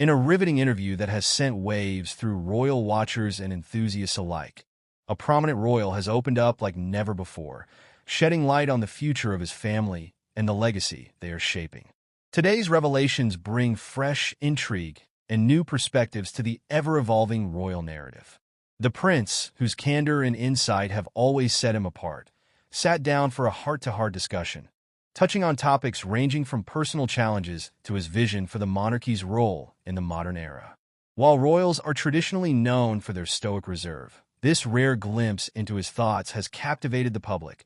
In a riveting interview that has sent waves through royal watchers and enthusiasts alike, a prominent royal has opened up like never before, shedding light on the future of his family and the legacy they are shaping. Today's revelations bring fresh intrigue and new perspectives to the ever-evolving royal narrative. The prince, whose candor and insight have always set him apart, sat down for a heart-to-heart discussion, touching on topics ranging from personal challenges to his vision for the monarchy's role in the modern era. While royals are traditionally known for their stoic reserve, this rare glimpse into his thoughts has captivated the public,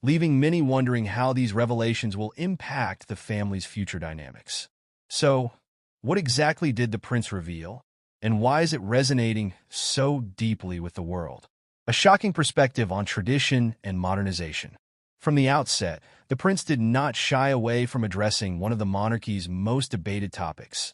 leaving many wondering how these revelations will impact the family's future dynamics. So, what exactly did the prince reveal, and why is it resonating so deeply with the world? A shocking perspective on tradition and modernization. From the outset, the prince did not shy away from addressing one of the monarchy's most debated topics: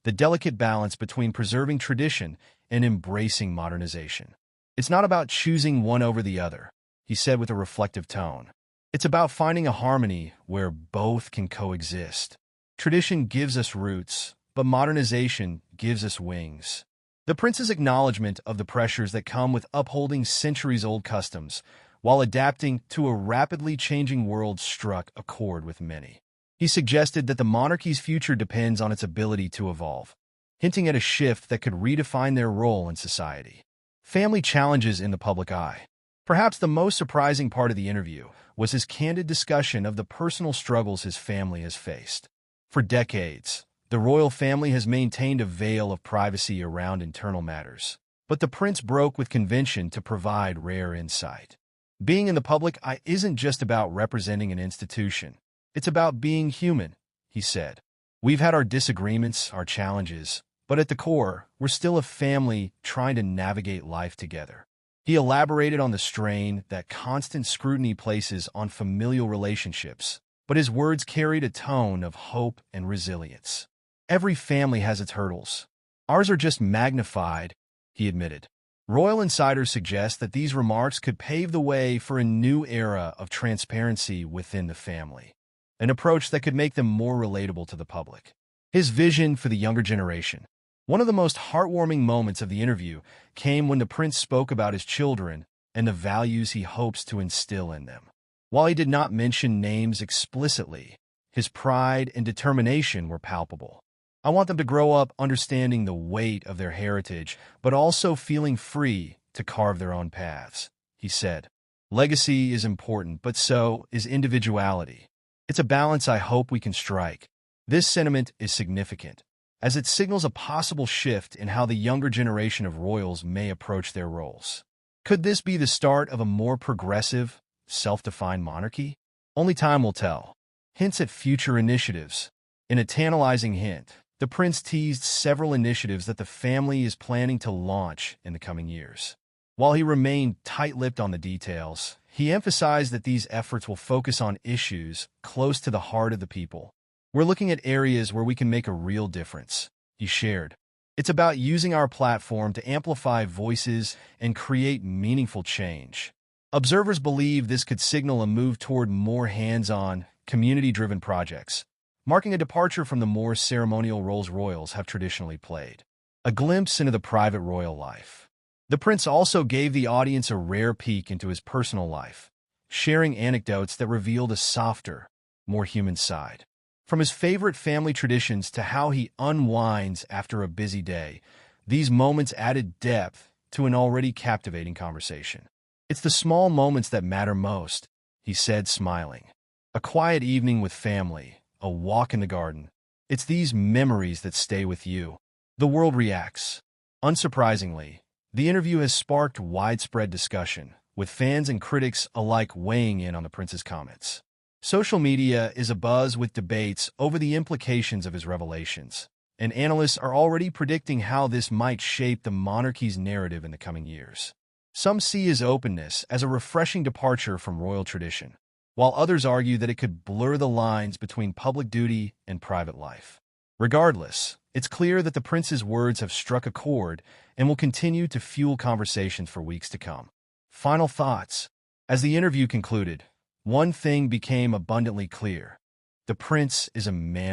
the delicate balance between preserving tradition and embracing modernization. "It's not about choosing one over the other," he said with a reflective tone. "It's about finding a harmony where both can coexist. Tradition gives us roots, but modernization gives us wings." The prince's acknowledgement of the pressures that come with upholding centuries-old customs while adapting to a rapidly changing world struck a chord with many. He suggested that the monarchy's future depends on its ability to evolve, hinting at a shift that could redefine their role in society. Family challenges in the public eye. Perhaps the most surprising part of the interview was his candid discussion of the personal struggles his family has faced. For decades, the royal family has maintained a veil of privacy around internal matters, but the prince broke with convention to provide rare insight. "Being in the public eye isn't just about representing an institution. It's about being human," he said. "We've had our disagreements, our challenges, but at the core, we're still a family trying to navigate life together." He elaborated on the strain that constant scrutiny places on familial relationships, but his words carried a tone of hope and resilience. "Every family has its hurdles. Ours are just magnified," he admitted. Royal insiders suggest that these remarks could pave the way for a new era of transparency within the family, an approach that could make them more relatable to the public. His vision for the younger generation. One of the most heartwarming moments of the interview came when the prince spoke about his children and the values he hopes to instill in them. While he did not mention names explicitly, his pride and determination were palpable. "I want them to grow up understanding the weight of their heritage, but also feeling free to carve their own paths," he said. "Legacy is important, but so is individuality. It's a balance I hope we can strike." This sentiment is significant, as it signals a possible shift in how the younger generation of royals may approach their roles. Could this be the start of a more progressive, self-defined monarchy? Only time will tell. Hints at future initiatives. In a tantalizing hint, the prince teased several initiatives that the family is planning to launch in the coming years. While he remained tight-lipped on the details, he emphasized that these efforts will focus on issues close to the heart of the people. "We're looking at areas where we can make a real difference," he shared. "It's about using our platform to amplify voices and create meaningful change." Observers believe this could signal a move toward more hands-on, community-driven projects, marking a departure from the more ceremonial roles royals have traditionally played. A glimpse into the private royal life. The prince also gave the audience a rare peek into his personal life, sharing anecdotes that revealed a softer, more human side. From his favorite family traditions to how he unwinds after a busy day, these moments added depth to an already captivating conversation. "It's the small moments that matter most," he said, smiling. "A quiet evening with family, a walk in the garden. It's these memories that stay with you." The world reacts. Unsurprisingly, the interview has sparked widespread discussion, with fans and critics alike weighing in on the prince's comments. Social media is abuzz with debates over the implications of his revelations, and analysts are already predicting how this might shape the monarchy's narrative in the coming years. Some see his openness as a refreshing departure from royal tradition, while others argue that it could blur the lines between public duty and private life. Regardless, it's clear that the prince's words have struck a chord and will continue to fuel conversations for weeks to come. Final thoughts. As the interview concluded, one thing became abundantly clear. The prince is a man